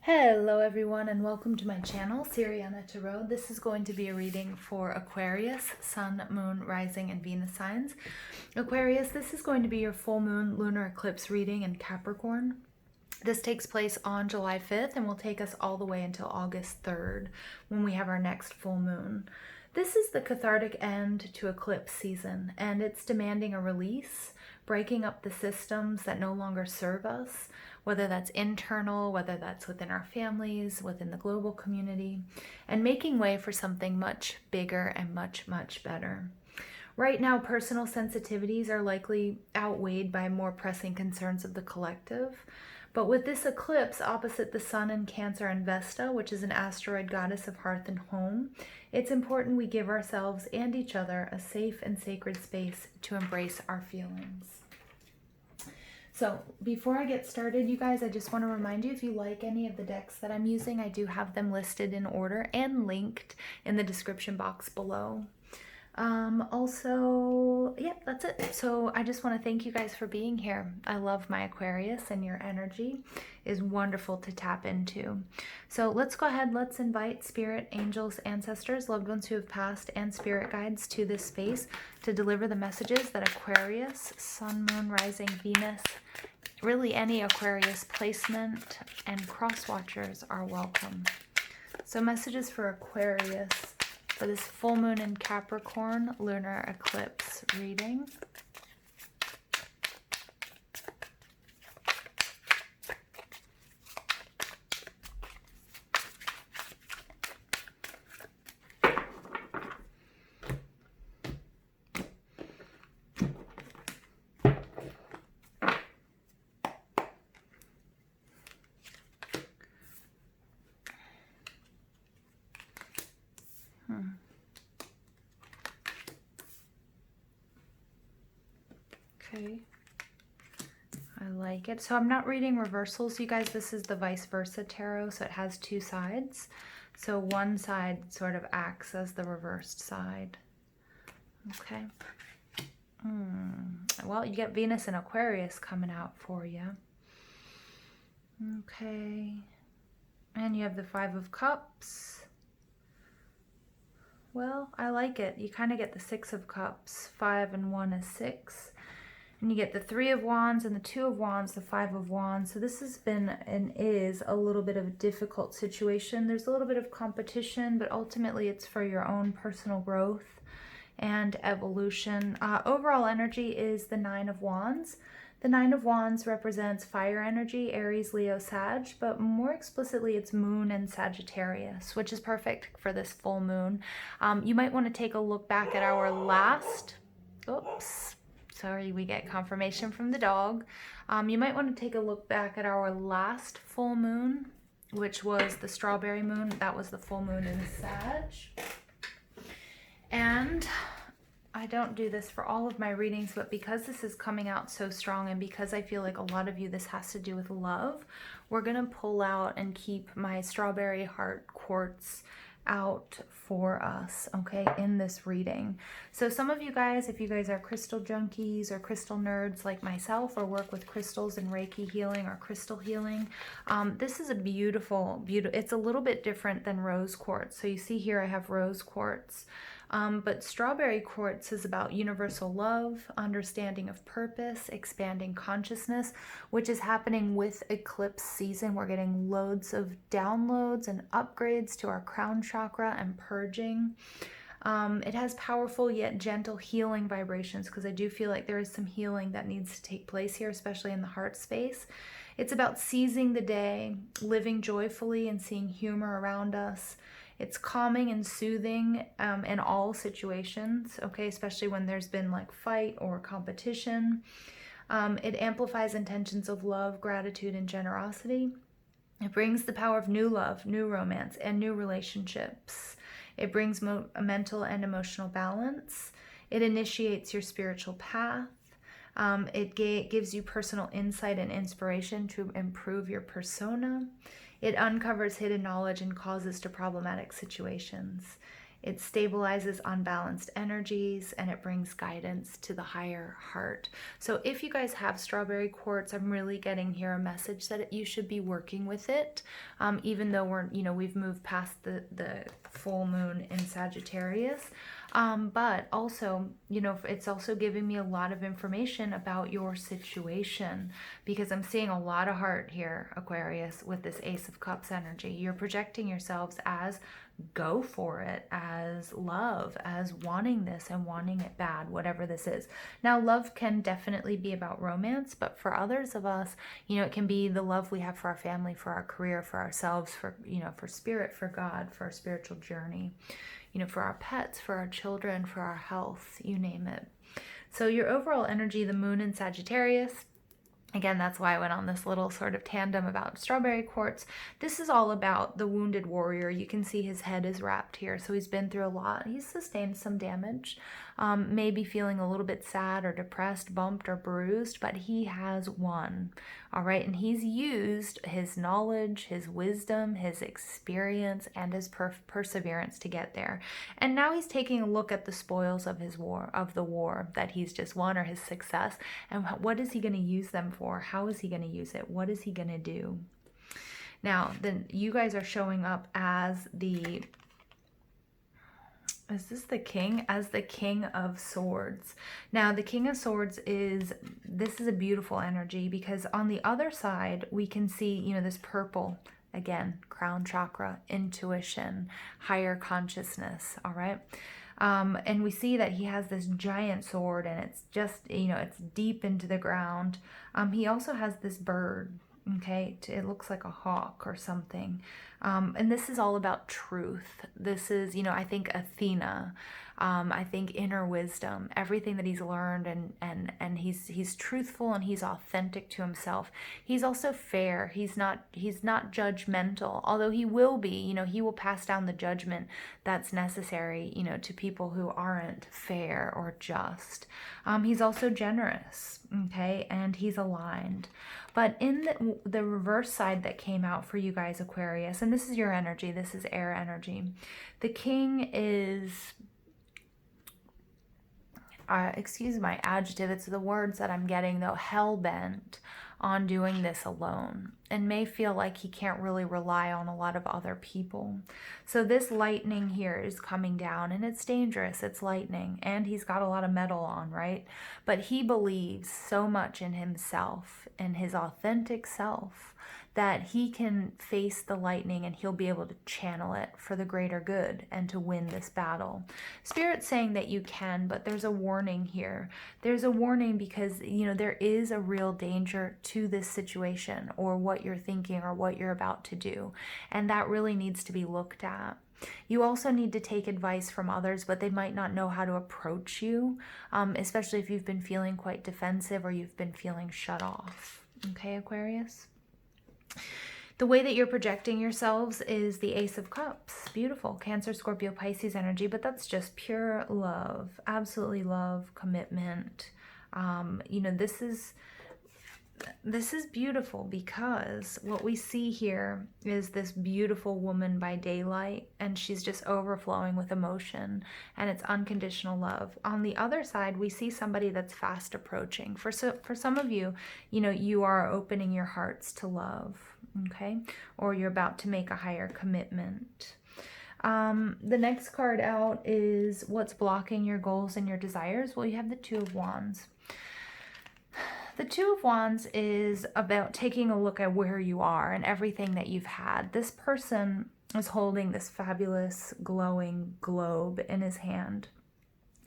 Hello everyone and welcome to my channel, Siriana Tarot. This is going to be a reading for Aquarius, Sun, Moon, Rising, and Venus signs. Aquarius, this is going to be your full moon lunar eclipse reading in Capricorn. This takes place on July 5th and will take us all the way until August 3rd when we have our next full moon. This is the cathartic end to eclipse season, and it's demanding a release, breaking up the systems that no longer serve us, whether that's internal, whether that's within our families, within the global community, and making way for something much bigger and much, much better. Right now, personal sensitivities are likely outweighed by more pressing concerns of the collective. But with this eclipse opposite the sun in Cancer and Vesta, which is an asteroid goddess of hearth and home, it's important we give ourselves and each other a safe and sacred space to embrace our feelings. So before I get started, you guys, I just want to remind you, if you like any of the decks that I'm using, I do have them listed in order and linked in the description box below. That's it. So I just want to thank you guys for being here. I love my Aquarius, and your energy is wonderful to tap into. So let's go ahead. Let's invite spirit, angels, ancestors, loved ones who have passed, and spirit guides to this space to deliver the messages that Aquarius, Sun, Moon, Rising, Venus, really any Aquarius placement, and cross watchers are welcome. So messages for Aquarius for this full moon in Capricorn lunar eclipse reading. Okay, I like it. So I'm not reading reversals, you guys. This is the vice versa tarot, so it has two sides. So one side sort of acts as the reversed side. Okay. Well, you get Venus and Aquarius coming out for you. Okay. And you have the Five of Cups. Well, I like it. You kind of get the Six of Cups. 5 and 1 is 6. And you get the Three of Wands and the Two of Wands, the Five of Wands. So this has been and is a little bit of a difficult situation. There's a little bit of competition, but ultimately it's for your own personal growth and evolution. Overall energy is the Nine of Wands. The Nine of Wands represents fire energy, Aries, Leo, Sag, but more explicitly it's Moon and Sagittarius, which is perfect for this full moon. You might want to take a look back at our last... Oops. Sorry, we get confirmation from the dog. You might want to take a look back at our last full moon, which was the strawberry moon. That was the full moon in Sag. And I don't do this for all of my readings, but because this is coming out so strong and because I feel like a lot of you this has to do with love, we're going to pull out and keep my strawberry heart quartz out for us, okay, in this reading. So some of you guys, if you guys are crystal junkies or crystal nerds like myself, or work with crystals and Reiki healing or crystal healing, this is a beautiful, it's a little bit different than rose quartz. So you see here I have rose quartz. But strawberry quartz is about universal love, understanding of purpose, expanding consciousness, which is happening with eclipse season. We're getting loads of downloads and upgrades to our crown chakra and purging. It has powerful yet gentle healing vibrations, because I do feel like there is some healing that needs to take place here, especially in the heart space. It's about seizing the day, living joyfully, and seeing humor around us. It's calming and soothing in all situations, okay, especially when there's been like fight or competition. It amplifies intentions of love, gratitude, and generosity. It brings the power of new love, new romance, and new relationships. It brings mental and emotional balance. It initiates your spiritual path. It gives you personal insight and inspiration to improve your persona. It uncovers hidden knowledge and causes to problematic situations. It stabilizes unbalanced energies, and it brings guidance to the higher heart. So if you guys have strawberry quartz, I'm really getting here a message that you should be working with it, even though we've moved past the full moon in Sagittarius. But also, it's also giving me a lot of information about your situation, because I'm seeing a lot of heart here, Aquarius, with this Ace of Cups energy. You're projecting yourselves as go for it, as love, as wanting this and wanting it bad, whatever this is. Now, love can definitely be about romance, but for others of us, it can be the love we have for our family, for our career, for ourselves, for spirit, for God, for our spiritual journey, for our pets, for our children, for our health, you name it. So your overall energy, the moon in Sagittarius, again, that's why I went on this little sort of tandem about strawberry quartz. This is all about the wounded warrior. You can see his head is wrapped here. So he's been through a lot. He's sustained some damage, maybe feeling a little bit sad or depressed, bumped or bruised, but he has won. All right. And he's used his knowledge, his wisdom, his experience, and his perseverance to get there. And now he's taking a look at the spoils of his war, of the war that he's just won, or his success. And what is he going to use them for? How is he going to use it? What is he going to do? Now, then you guys are showing up as is this the king? As the King of Swords. Now, the King of Swords this is a beautiful energy, because on the other side, we can see, this purple, again, crown chakra, intuition, higher consciousness, all right? And we see that he has this giant sword, and it's just, it's deep into the ground. He also has this bird, okay? It looks like a hawk or something. And this is all about truth. This is, I think Athena, I think inner wisdom, everything that he's learned, and he's truthful, and he's authentic to himself. He's also fair. He's not judgmental, although he will be, he will pass down the judgment that's necessary, to people who aren't fair or just. He's also generous, okay? And he's aligned. But in the reverse side that came out for you guys, Aquarius, and this is your energy, this is air energy. The king is, excuse my adjective, it's the words that I'm getting though, hell-bent on doing this alone, and may feel like he can't really rely on a lot of other people. So this lightning here is coming down, and it's dangerous. It's lightning, and he's got a lot of metal on, right? But he believes so much in himself and his authentic self that he can face the lightning, and he'll be able to channel it for the greater good and to win this battle. Spirit's saying that you can, but there's a warning here. There's a warning because, there is a real danger to this situation, or what you're thinking, or what you're about to do. And that really needs to be looked at. You also need to take advice from others, but they might not know how to approach you, especially if you've been feeling quite defensive, or you've been feeling shut off. Okay, Aquarius? The way that you're projecting yourselves is the Ace of Cups. Beautiful. Cancer, Scorpio, Pisces energy, but that's just pure love. Absolutely love, commitment. This is beautiful, because what we see here is this beautiful woman by daylight, and she's just overflowing with emotion, and it's unconditional love. On the other side, we see somebody that's fast approaching. For some of you, you are opening your hearts to love, okay? Or you're about to make a higher commitment. The next card out is what's blocking your goals and your desires. Well, you have the Two of Wands. The Two of Wands is about taking a look at where you are and everything that you've had. This person is holding this fabulous glowing globe in his hand,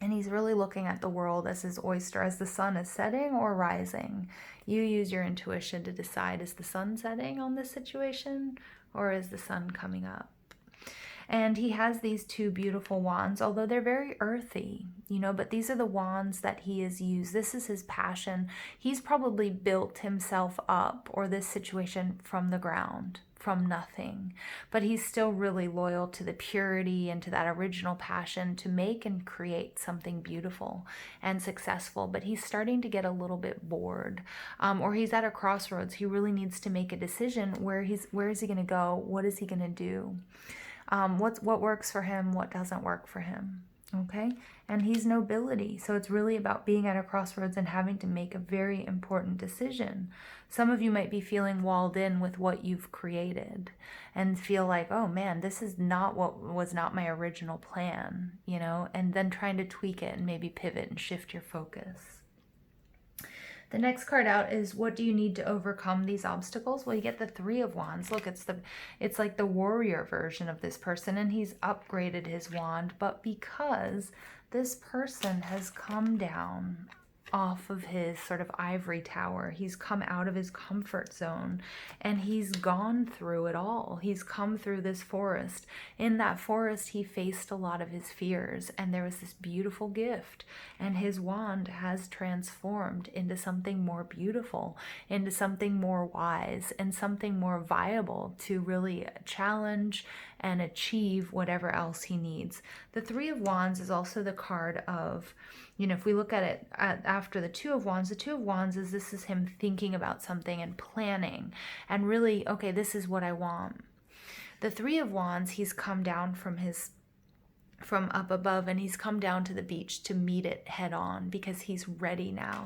and he's really looking at the world as his oyster, as the sun is setting or rising. You use your intuition to decide, is the sun setting on this situation, or is the sun coming up? And he has these two beautiful wands, although they're very earthy, but these are the wands that he has used. This is his passion. He's probably built himself up, or this situation, from the ground, from nothing. But he's still really loyal to the purity and to that original passion to make and create something beautiful and successful. But he's starting to get a little bit bored, or he's at a crossroads. He really needs to make a decision. Where is he going to go? What is he going to do? What works for him, what doesn't work for him. Okay, and he's nobility, so it's really about being at a crossroads and having to make a very important decision. Some of you might be feeling walled in with what you've created and feel like, oh man, this is not what was not my original plan, you know, and then trying to tweak it and maybe pivot and shift your focus. The next card out is, what do you need to overcome these obstacles? Well, you get the Three of Wands. Look, it's like the warrior version of this person, and he's upgraded his wand, but because this person has come down off of his sort of ivory tower, he's come out of his comfort zone, and he's gone through it all. He's come through this forest. In that forest, he faced a lot of his fears, and there was this beautiful gift, and his wand has transformed into something more beautiful, into something more wise, and something more viable to really challenge and achieve whatever else he needs. The Three of Wands is also the card of, you know, if we look at it after the Two of Wands, the Two of Wands is, this is him thinking about something and planning and really, okay, this is what I want. The Three of Wands, he's come down from up above, and he's come down to the beach to meet it head on because he's ready now.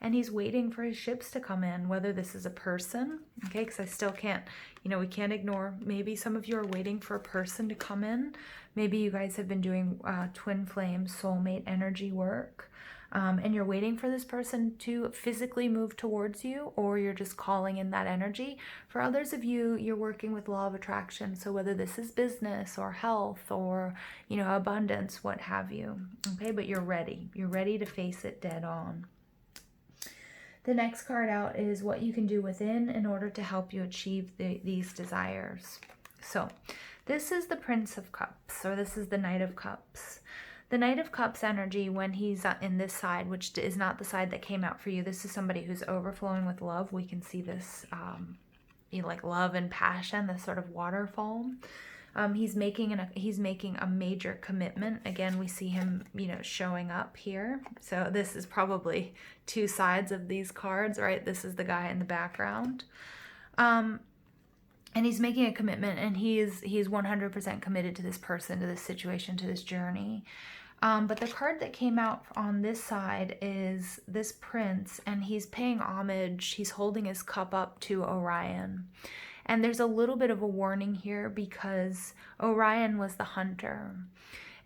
And he's waiting for his ships to come in, whether this is a person, okay, because I still can't, you know, we can't ignore, maybe some of you are waiting for a person to come in. Maybe you guys have been doing twin flame soulmate energy work, and you're waiting for this person to physically move towards you, or you're just calling in that energy. For others of you, you're working with law of attraction, so whether this is business or health or, you know, abundance, what have you, okay, but you're ready to face it dead on. The next card out is what you can do within in order to help you achieve these desires. So this is the Prince of Cups, or this is the Knight of Cups. The Knight of Cups energy, when he's in this side, which is not the side that came out for you, this is somebody who's overflowing with love. We can see this, you know, like love and passion, this sort of waterfall. He's making a major commitment. Again, we see him, you know, showing up here. So this is probably two sides of these cards, right? This is the guy in the background. And he's making a commitment, and he's 100% committed to this person, to this situation, to this journey. But the card that came out on this side is this prince, and he's paying homage. He's holding his cup up to Orion. And there's a little bit of a warning here because Orion was the hunter.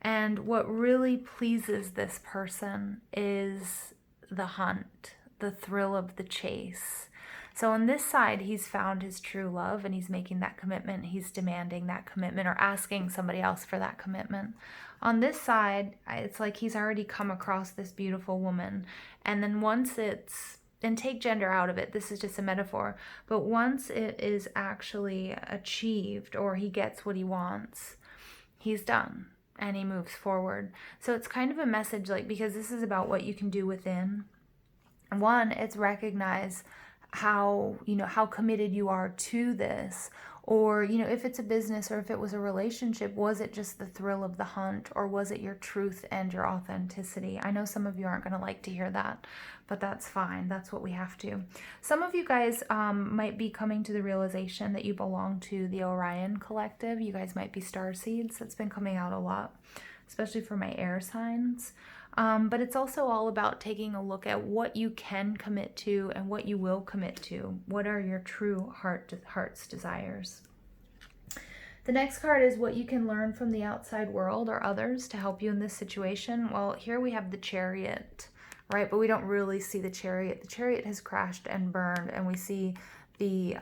And what really pleases this person is the hunt, the thrill of the chase. So on this side, he's found his true love, and he's making that commitment. He's demanding that commitment or asking somebody else for that commitment. On this side, it's like he's already come across this beautiful woman. And then once it's, and take gender out of it, this is just a metaphor, but once it is actually achieved or he gets what he wants, he's done and he moves forward. So it's kind of a message, like, because this is about what you can do within. One, it's recognize how, you know, how committed you are to this, or, you know, if it's a business or if it was a relationship, was it just the thrill of the hunt, or was it your truth and your authenticity? I know some of you aren't going to like to hear that, but that's fine. That's what we have to. Some of you guys might be coming to the realization that you belong to the Orion collective. You guys might be starseeds. That's been coming out a lot, especially for my air signs. But it's also all about taking a look at what you can commit to and what you will commit to. What are your true heart's desires? The next card is what you can learn from the outside world or others to help you in this situation. Well, here we have the Chariot, right? But we don't really see the Chariot. The Chariot has crashed and burned, and we see the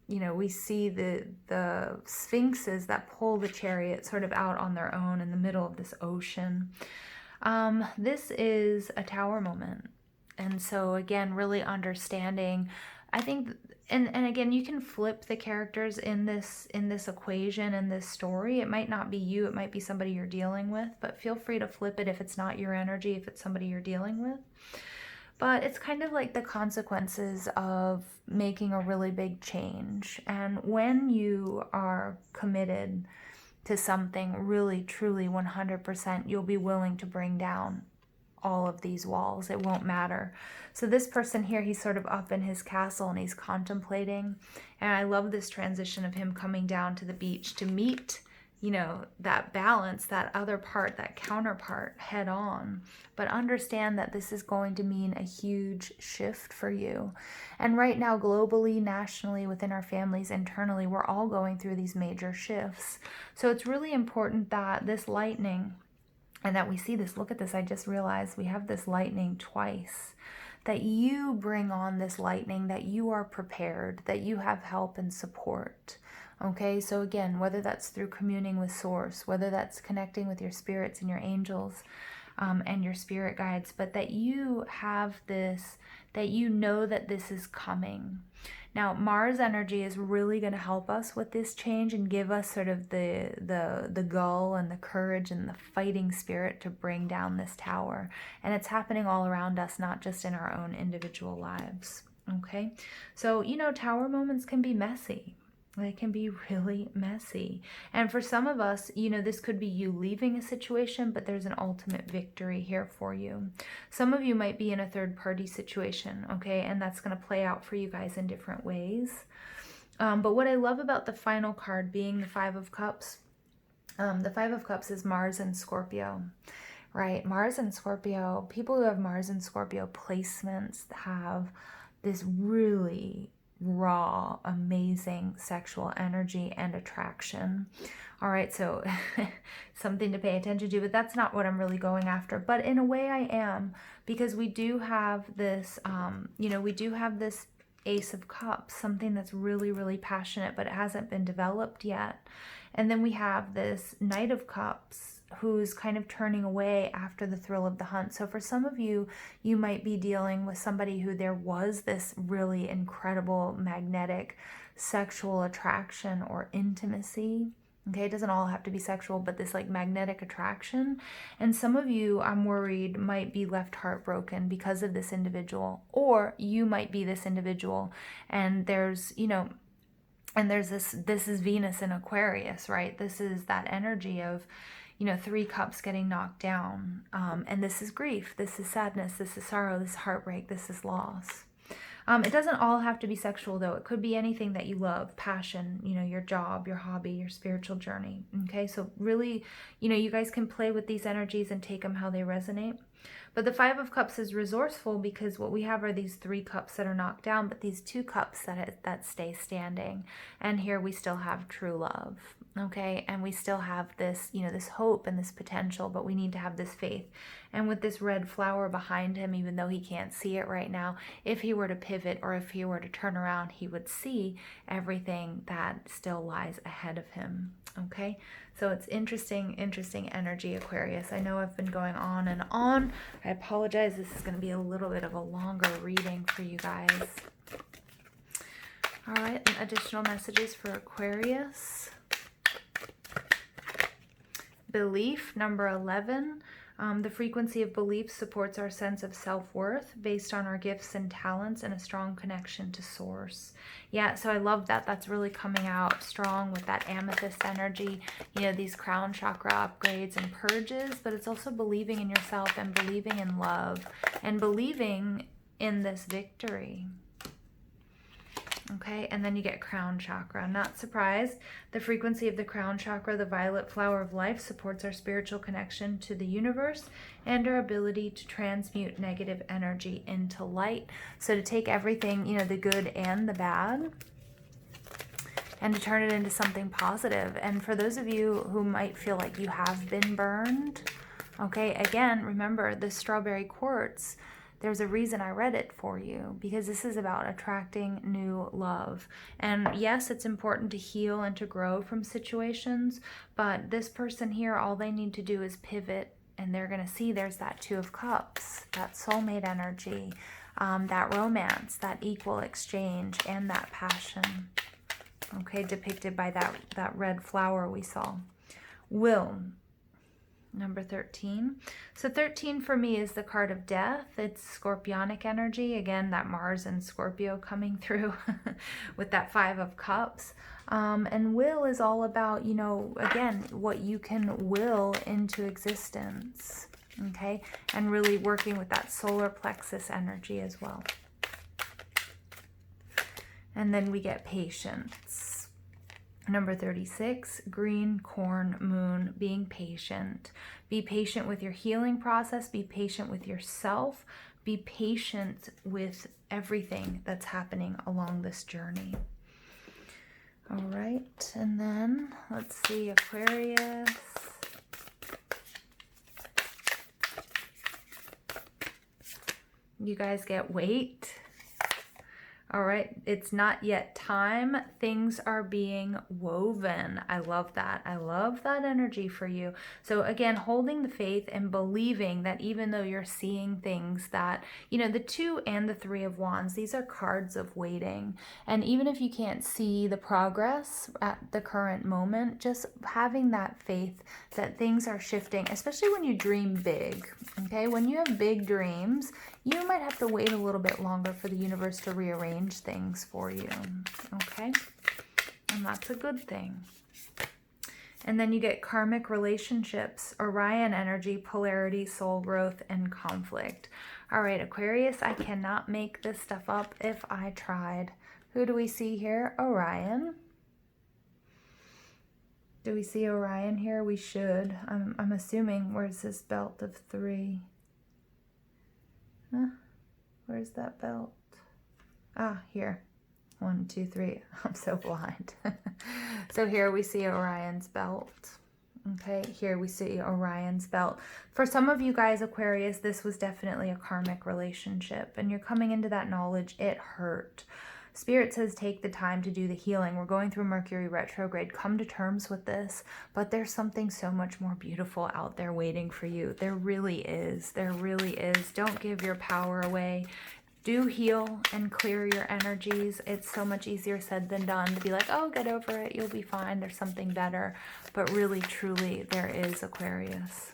you know, we see the sphinxes that pull the Chariot sort of out on their own in the middle of this ocean. This is a tower moment. And so again, really understanding, I think, and again, you can flip the characters in this equation, in this story. It might not be you, it might be somebody you're dealing with, but feel free to flip it if it's not your energy, if it's somebody you're dealing with. But it's kind of like the consequences of making a really big change. And when you are committed to something really, truly 100%, you'll be willing to bring down all of these walls. It won't matter. So this person here, he's sort of up in his castle and he's contemplating. And I love this transition of him coming down to the beach to meet you know, that balance, that other part, that counterpart head on. But understand that this is going to mean a huge shift for you. And right now, globally, nationally, within our families, internally, we're all going through these major shifts. So it's really important that this lightning, and that we see this, look at this, I just realized we have this lightning twice, that you bring on this lightning, that you are prepared, that you have help and support. Okay, so again, whether that's through communing with Source, whether that's connecting with your spirits and your angels and your spirit guides, but that you have this, that you know that this is coming. Now, Mars energy is really going to help us with this change and give us sort of the gull and the courage and the fighting spirit to bring down this tower. And it's happening all around us, not just in our own individual lives. Okay, so, you know, tower moments can be messy. They can be really messy. And for some of us, you know, this could be you leaving a situation, but there's an ultimate victory here for you. Some of you might be in a third party situation, okay? And that's going to play out for you guys in different ways. But what I love about the final card being the Five of Cups, the Five of Cups is Mars and Scorpio, right? Mars and Scorpio, people who have Mars and Scorpio placements have this really raw, amazing sexual energy and attraction. All right, so something to pay attention to, but that's not what I'm really going after. But in a way I am, because we do have this, you know, we do have this Ace of Cups, something that's really, really passionate, but it hasn't been developed yet. And then we have this Knight of Cups, who's kind of turning away after the thrill of the hunt. So for some of you, you might be dealing with somebody who there was this really incredible magnetic sexual attraction or intimacy. Okay, it doesn't all have to be sexual, but this like magnetic attraction. And some of you, I'm worried, might be left heartbroken because of this individual, or you might be this individual and there's, you know, and there's this is Venus in Aquarius, right? This is that energy of, you know, 3 cups getting knocked down. And this is grief, this is sadness, this is sorrow, this is heartbreak, this is loss. It doesn't all have to be sexual, though. It could be anything that you love, passion, you know, your job, your hobby, your spiritual journey. Okay, so really, you know, you guys can play with these energies and take them how they resonate. But the Five of Cups is resourceful because what we have are these 3 cups that are knocked down, but these 2 cups that stay standing. And here we still have true love, okay? And we still have this, you know, this hope and this potential, but we need to have this faith. And with this red flower behind him, even though he can't see it right now, if he were to pivot or if he were to turn around, he would see everything that still lies ahead of him, okay? So it's interesting energy, Aquarius. I know I've been going on and on. I apologize. This is going to be a little bit of a longer reading for you guys. All right, additional messages for Aquarius. Belief, number 11. The frequency of belief supports our sense of self-worth based on our gifts and talents and a strong connection to source. Yeah, so I love that. That's really coming out strong with that amethyst energy, you know, these crown chakra upgrades and purges, but it's also believing in yourself and believing in love and believing in this victory. Okay, and then you get crown chakra. Not surprised. The frequency of the crown chakra, the violet flower of life, supports our spiritual connection to the universe and our ability to transmute negative energy into light. So to take everything, you know, the good and the bad, and to turn it into something positive. And for those of you who might feel like you have been burned, okay, again, remember the strawberry quartz. There's a reason I read it for you, because this is about attracting new love. And yes, it's important to heal and to grow from situations, but this person here, all they need to do is pivot, and they're going to see there's that 2 of Cups, that soulmate energy, that romance, that equal exchange, and that passion, okay, depicted by that red flower we saw. Will. Number 13. So 13 for me is the card of death. It's scorpionic energy. Again, that Mars and Scorpio coming through with that 5 of Cups. And will is all about, you know, again, what you can will into existence. Okay. And really working with that solar plexus energy as well. And then we get patience. Number 36, green corn moon, being patient. Be patient with your healing process. Be patient with yourself. Be patient with everything that's happening along this journey. All right, and then let's see, Aquarius. You guys get wait. All right, it's not yet time. Things are being woven. I love that. I love that energy for you. So again, holding the faith and believing that even though you're seeing things that, you know, the 2 and the 3 of Wands, these are cards of waiting. And even if you can't see the progress at the current moment, just having that faith that things are shifting, especially when you dream big, okay? When you have big dreams, you might have to wait a little bit longer for the universe to rearrange things for you, okay? And that's a good thing. And then you get karmic relationships, Orion energy, polarity, soul growth, and conflict. All right, Aquarius, I cannot make this stuff up if I tried. Who do we see here? Orion. Do we see Orion here? We should. I'm assuming. Where's this belt of 3? Huh? Where's that belt? Ah, here. 1, 2, 3. I'm so blind. So here we see Orion's belt. Okay, here we see Orion's belt. For some of you guys, Aquarius, this was definitely a karmic relationship, and you're coming into that knowledge. It hurt. Spirit says take the time to do the healing. We're going through Mercury retrograde. Come to terms with this, but there's something so much more beautiful out there waiting for you. There really is. There really is. Don't give your power away. Do heal and clear your energies. It's so much easier said than done to be like, oh, get over it. You'll be fine. There's something better. But really, truly, there is, Aquarius.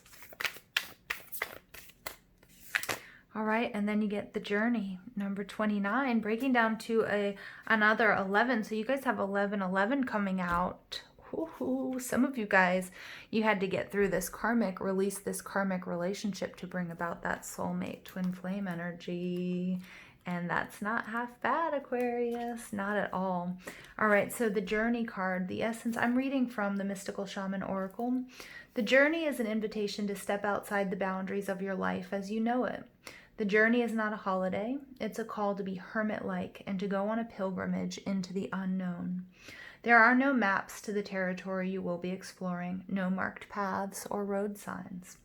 All right, and then you get the journey, number 29, breaking down to another 11. So you guys have 11 coming out. Ooh, some of you guys, you had to get through this karmic, release this karmic relationship to bring about that soulmate twin flame energy. And that's not half bad, Aquarius, not at all. All right, so the journey card, the essence, I'm reading from the Mystical Shaman Oracle. The journey is an invitation to step outside the boundaries of your life as you know it. The journey is not a holiday. It's a call to be hermit-like and to go on a pilgrimage into the unknown. There are no maps to the territory you will be exploring, no marked paths or road signs.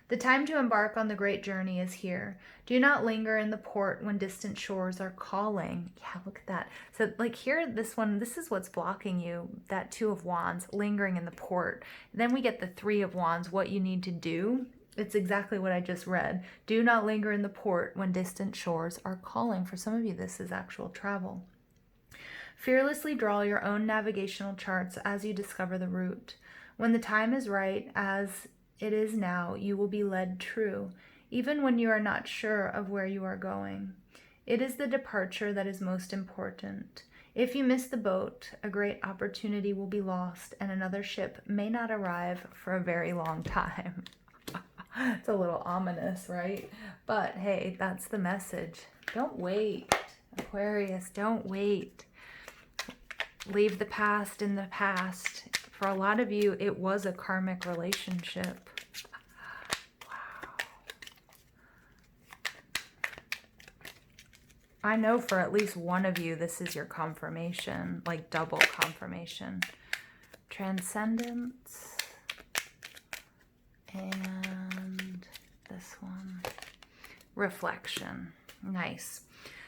The time to embark on the great journey is here. Do not linger in the port when distant shores are calling. Yeah, look at that. So like here, this one, this is what's blocking you, that 2 of Wands, lingering in the port. Then we get the 3 of Wands, what you need to do. It's exactly what I just read. Do not linger in the port when distant shores are calling. For some of you, this is actual travel. Fearlessly draw your own navigational charts as you discover the route. When the time is right, as it is now, you will be led true, even when you are not sure of where you are going. It is the departure that is most important. If you miss the boat, a great opportunity will be lost, and another ship may not arrive for a very long time. It's a little ominous, right? But hey, that's the message. Don't wait, Aquarius, don't wait. Leave the past in the past. For a lot of you, it was a karmic relationship. Wow. I know for at least one of you, this is your confirmation, like double confirmation. Transcendence. And this one, reflection. Nice.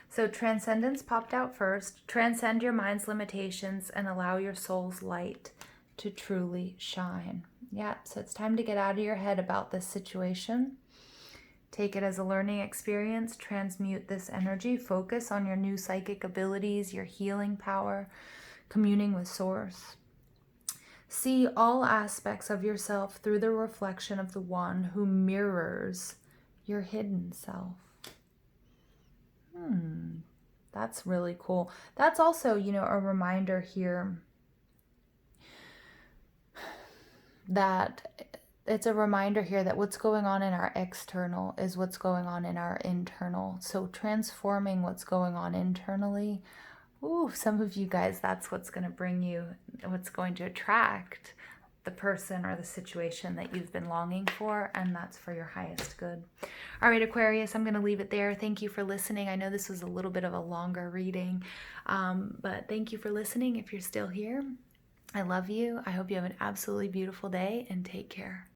So transcendence popped out first. Transcend your mind's limitations and allow your soul's light to truly shine. Yeah, so it's time to get out of your head about this situation. Take it as a learning experience. Transmute this energy. Focus on your new psychic abilities, your healing power, communing with Source. See all aspects of yourself through the reflection of the one who mirrors your hidden self. That's really cool. That's also, you know, a reminder here that it's a reminder here that what's going on in our external is what's going on in our internal. So transforming what's going on internally Ooh, some of you guys, that's what's going to bring you, what's going to attract the person or the situation that you've been longing for, and that's for your highest good. All right, Aquarius, I'm going to leave it there. Thank you for listening. I know this was a little bit of a longer reading, but thank you for listening if you're still here. I love you. I hope you have an absolutely beautiful day, and take care.